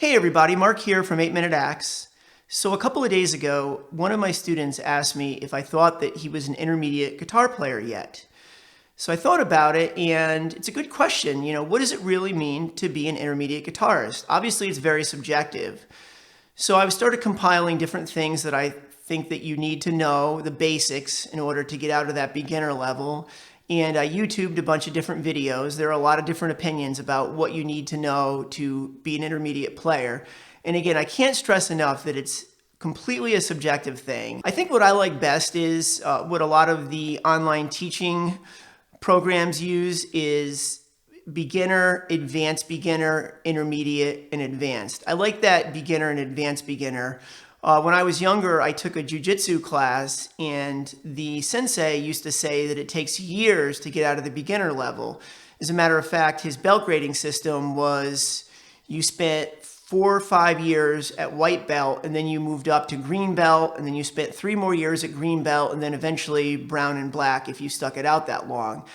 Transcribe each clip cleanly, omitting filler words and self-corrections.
Hey everybody, Mark here from 8 Minute Acts. So a couple of days ago, one of my students asked me if I thought that he was an intermediate guitar player yet. So I thought about it, and it's a good question. What does it really mean to be an intermediate guitarist? Obviously, it's very subjective. So I've started compiling different things that I think that you need to know, the basics, in order to get out of that beginner level. And I YouTubed a bunch of different videos. There are a lot of different opinions about what you need to know to be an intermediate player. And again, I can't stress enough that it's completely a subjective thing. I think what I like best is what a lot of the online teaching programs use is beginner, intermediate, and advanced. I like that beginner and advanced beginner. When I was younger, I took a jiu-jitsu class, and the sensei used to say that it takes years to get out of the beginner level. As a matter of fact, his belt grading system was you spent 4 or 5 years at white belt, and then you moved up to green belt, and then you spent 3 more years at green belt, and then eventually brown and black if you stuck it out that long.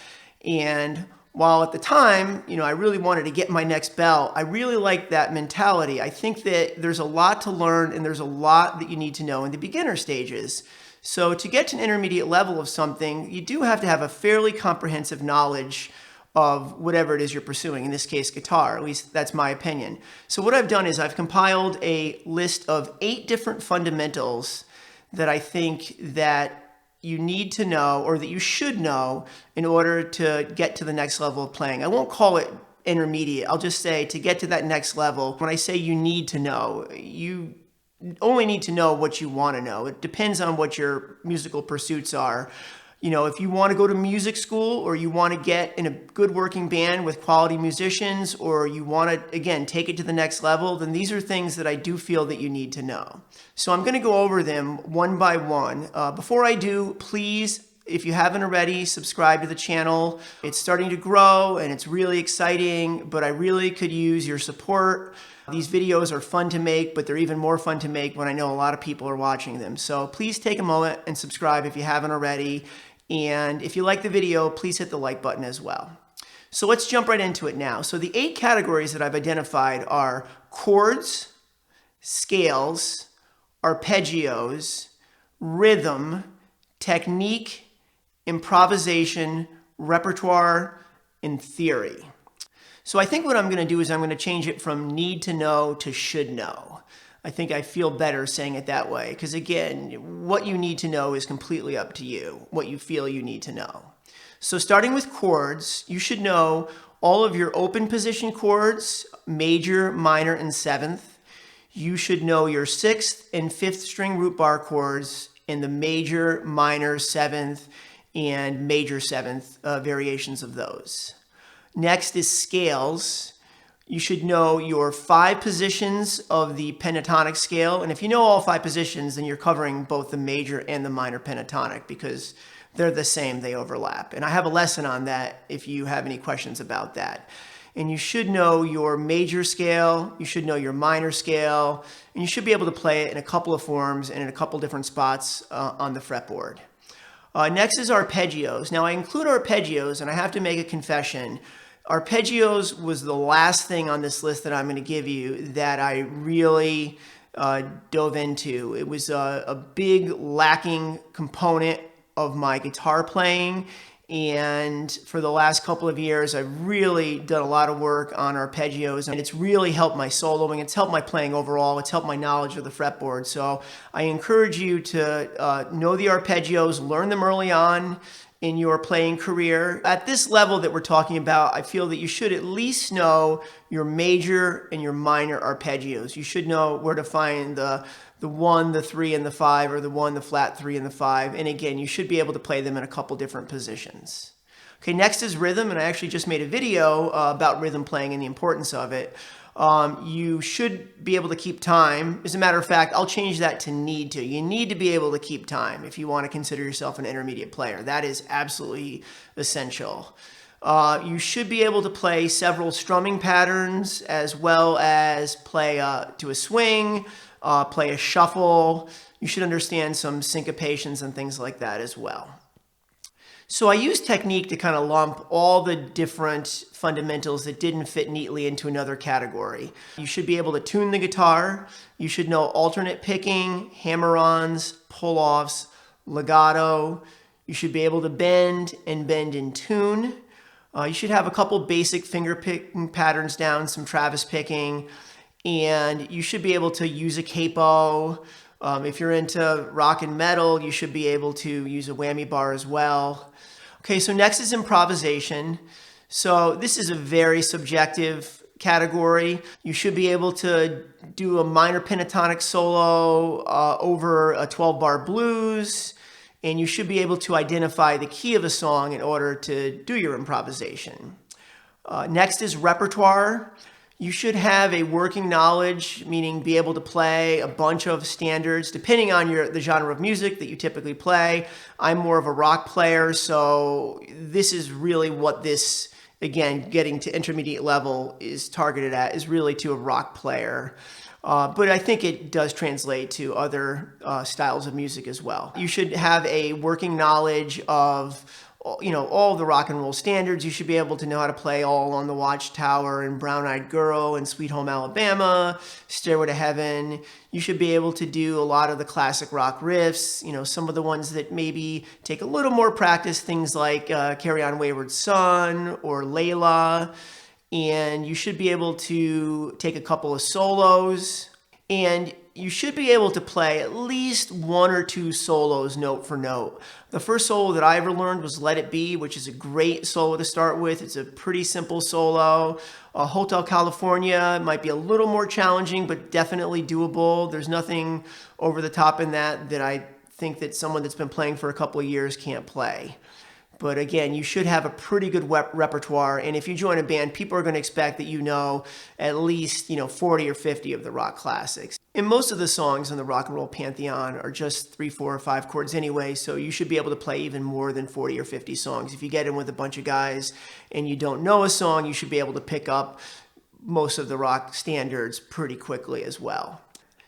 And while at the time, I really wanted to get my next belt, I really liked that mentality. I think that there's a lot to learn and there's a lot that you need to know in the beginner stages. So to get to an intermediate level of something, you do have to have a fairly comprehensive knowledge of whatever it is you're pursuing, in this case, guitar. At least that's my opinion. So what I've done is I've compiled a list of 8 different fundamentals that I think that you need to know, or that you should know, in order to get to the next level of playing. I won't call it intermediate. I'll just say to get to that next level. When I say you need to know, you only need to know what you want to know. It depends on what your musical pursuits are. If you want to go to music school, or you want to get in a good working band with quality musicians, or you want to, again, take it to the next level, then these are things that I do feel that you need to know. So I'm going to go over them one by one. Before I do, please, if you haven't already, subscribe to the channel. It's starting to grow and it's really exciting, but I really could use your support. These videos are fun to make, but they're even more fun to make when I know a lot of people are watching them. So please take a moment and subscribe if you haven't already. And if you like the video, please hit the like button as well. So let's jump right into it now. So the 8 categories that I've identified are chords, scales, arpeggios, rhythm, technique, improvisation, repertoire, and theory. So I think what I'm going to do is I'm going to change it from need to know to should know. I think I feel better saying it that way, because again, what you need to know is completely up to you, what you feel you need to know. So starting with chords, you should know all of your open position chords, major, minor, and 7th. You should know your 6th and 5th string root bar chords and the major, minor, 7th, and major 7th variations of those. Next is scales. You should know your 5 positions of the pentatonic scale. And if you know all 5 positions, then you're covering both the major and the minor pentatonic, because they're the same, they overlap. And I have a lesson on that if you have any questions about that. And you should know your major scale, you should know your minor scale, and you should be able to play it in a couple of forms and in a couple different spots on the fretboard. Next is arpeggios. Now I include arpeggios, and I have to make a confession. Arpeggios was the last thing on this list that I'm going to give you that I really dove into. It was a big lacking component of my guitar playing, and for the last couple of years I've really done a lot of work on arpeggios, and it's really helped my soloing, it's helped my playing overall, it's helped my knowledge of the fretboard. So I encourage you to know the arpeggios, learn them early on in your playing career. At this level that we're talking about, I feel that you should at least know your major and your minor arpeggios. You should know where to find the 1, the 3, and the 5, or the 1, the flat 3, and the 5. And again, you should be able to play them in a couple different positions. Okay, next is rhythm, and I actually just made a video about rhythm playing and the importance of it. You should be able to keep time. As a matter of fact, I'll change that to need to. You need to be able to keep time if you want to consider yourself an intermediate player. That is absolutely essential. You should be able to play several strumming patterns, as well as play to a swing, play a shuffle. You should understand some syncopations and things like that as well. So I use technique to kind of lump all the different fundamentals that didn't fit neatly into another category. You should be able to tune the guitar. You should know alternate picking, hammer-ons, pull-offs, legato. You should be able to bend and bend in tune. You should have a couple basic finger picking patterns down, some Travis picking, and you should be able to use a capo. If you're into rock and metal, you should be able to use a whammy bar as well. Okay, so next is improvisation. So this is a very subjective category. You should be able to do a minor pentatonic solo over a 12-bar blues, and you should be able to identify the key of a song in order to do your improvisation. Next is repertoire. You should have a working knowledge, meaning be able to play a bunch of standards depending on the genre of music that you typically play. I'm more of a rock player, so this is really what this, again, getting to intermediate level is targeted at, is really to a rock player. But I think it does translate to other styles of music as well. You should have a working knowledge of all the rock and roll standards. You should be able to know how to play All Along the Watchtower and Brown Eyed Girl and Sweet Home Alabama, Stairway to Heaven. You should be able to do a lot of the classic rock riffs, some of the ones that maybe take a little more practice, things like Carry On Wayward Son or Layla. And you should be able to take a couple of solos, and you should be able to play at least one or two solos note for note. The first solo that I ever learned was Let It Be, which is a great solo to start with. It's a pretty simple solo. Hotel California might be a little more challenging, but definitely doable. There's nothing over the top in that I think that someone that's been playing for a couple of years can't play. But again, you should have a pretty good repertoire. And if you join a band, people are going to expect that you know at least 40 or 50 of the rock classics. And most of the songs in the rock and roll pantheon are just 3, 4, or 5 chords anyway, so you should be able to play even more than 40 or 50 songs. If you get in with a bunch of guys and you don't know a song, you should be able to pick up most of the rock standards pretty quickly as well.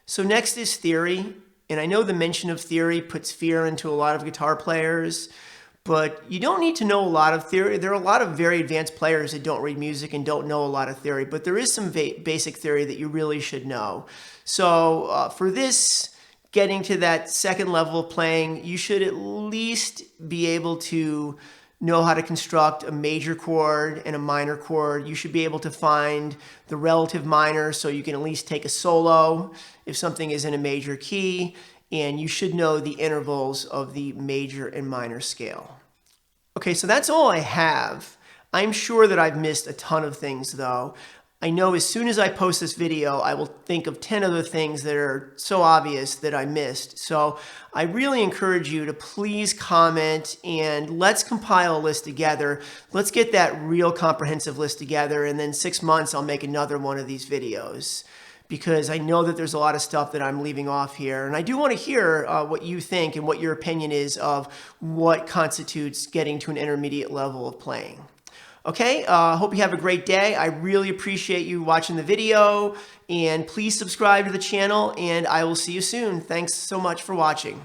So next is theory. And I know the mention of theory puts fear into a lot of guitar players, but you don't need to know a lot of theory. There are a lot of very advanced players that don't read music and don't know a lot of theory, but there is some basic theory that you really should know. So for this, getting to that second level of playing, you should at least be able to know how to construct a major chord and a minor chord. You should be able to find the relative minor so you can at least take a solo if something is in a major key. And you should know the intervals of the major and minor scale. Okay, so that's all I have. I'm sure that I've missed a ton of things though. I know as soon as I post this video, I will think of 10 other things that are so obvious that I missed. So I really encourage you to please comment and let's compile a list together. Let's get that real comprehensive list together, and then 6 months I'll make another one of these videos, because I know that there's a lot of stuff that I'm leaving off here. And I do want to hear what you think and what your opinion is of what constitutes getting to an intermediate level of playing. Okay, hope you have a great day. I really appreciate you watching the video, and please subscribe to the channel, and I will see you soon. Thanks so much for watching.